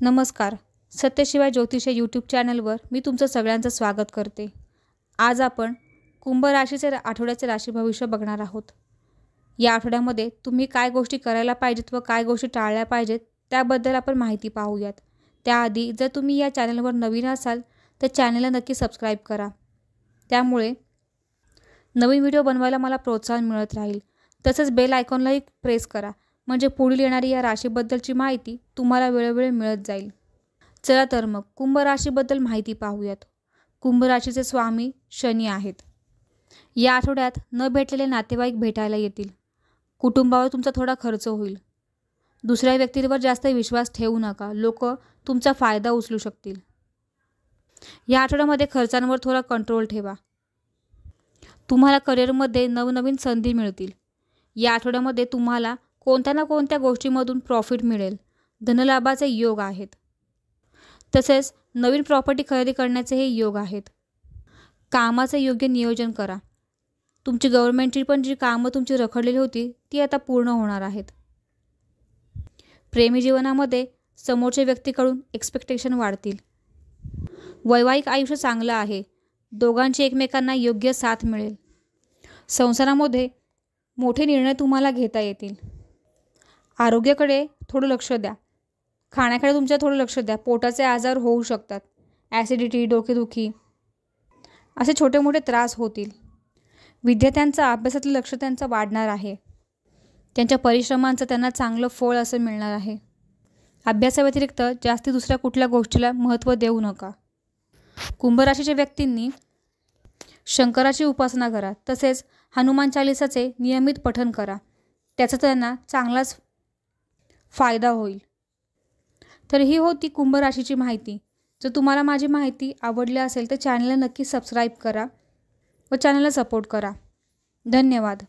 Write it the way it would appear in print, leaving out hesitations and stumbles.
नमस्कार. सत्यशिवाय ज्योतिष यूट्यूब चॅनलवर मी तुमचं सगळ्यांचं स्वागत करते. आज आपण कुंभ राशीचे आठवड्याचे राशी भविष्य बघणार आहोत. या आठवड्यामध्ये तुम्ही काय गोष्टी करायला पाहिजेत व काय गोष्टी टाळल्या पाहिजेत त्याबद्दल आपण माहिती पाहूयात. त्याआधी जर तुम्ही या चॅनलवर नवीन असाल तर चॅनलला नक्की सबस्क्राईब करा. त्यामुळे नवीन व्हिडिओ बनवायला मला प्रोत्साहन मिळत राहील. तसेच बेल आयकॉनलाही प्रेस करा म्हणजे पुढील येणारी या राशीबद्दलची माहिती तुम्हाला वेळोवेळी मिळत जाईल. चला तर मग कुंभ राशीबद्दल माहिती पाहूयात. कुंभ राशीचे स्वामी शनी आहेत. या आठवड्यात न भेटलेले नातेवाईक भेटायला येतील. कुटुंबावर तुमचा थोडा खर्च होईल. दुसऱ्या व्यक्तीवर जास्त विश्वास ठेवू नका. लोक तुमचा फायदा उचलू शकतील. या आठवड्यामध्ये खर्चांवर थोडा कंट्रोल ठेवा. तुम्हाला करिअरमध्ये नवनवीन संधी मिळतील. या आठवड्यामध्ये तुम्हाला कोणत्या ना कोणत्या गोष्टीमधून प्रॉफिट मिळेल. धनलाभाचे योग आहेत. तसेच नवीन प्रॉपर्टी खरेदी करण्याचेही योग आहेत. कामाचे योग्य नियोजन करा. तुमची गव्हर्नमेंटची पण जी कामं तुमची रखडलेली होती ती आता पूर्ण होणार आहेत. प्रेमी जीवनामध्ये समोरच्या व्यक्तीकडून एक्सपेक्टेशन वाढतील. वैवाहिक आयुष्य चांगलं आहे. दोघांची एकमेकांना योग्य साथ मिळेल. संसारामध्ये मोठे निर्णय तुम्हाला घेता येतील. आरोग्याकडे थोडं लक्ष द्या. खाण्याकडे तुमच्या थोडं लक्ष द्या. पोटाचे आजार होऊ शकतात. ॲसिडिटी, डोकेदुखी असे छोटे मोठे त्रास होतील. विद्यार्थ्यांचा अभ्यासातलं लक्ष त्यांचं वाढणार आहे. त्यांच्या परिश्रमांचं त्यांना चांगलं फळ असं मिळणार आहे. अभ्यासाव्यतिरिक्त जास्ती दुसऱ्या कुठल्या गोष्टीला महत्त्व देऊ नका. कुंभ राशीच्या व्यक्तींनी शंकराची उपासना करा. तसेच हनुमान चालिसाचे नियमित पठण करा. त्याचा त्यांना चांगलाच फायदा होईल. तर ही होती कुंभ राशीची माहिती. जर तुम्हाला माझी माहिती आवडली असेल तर चॅनलला नक्की सबस्क्राईब करा व चॅनलला सपोर्ट करा. धन्यवाद.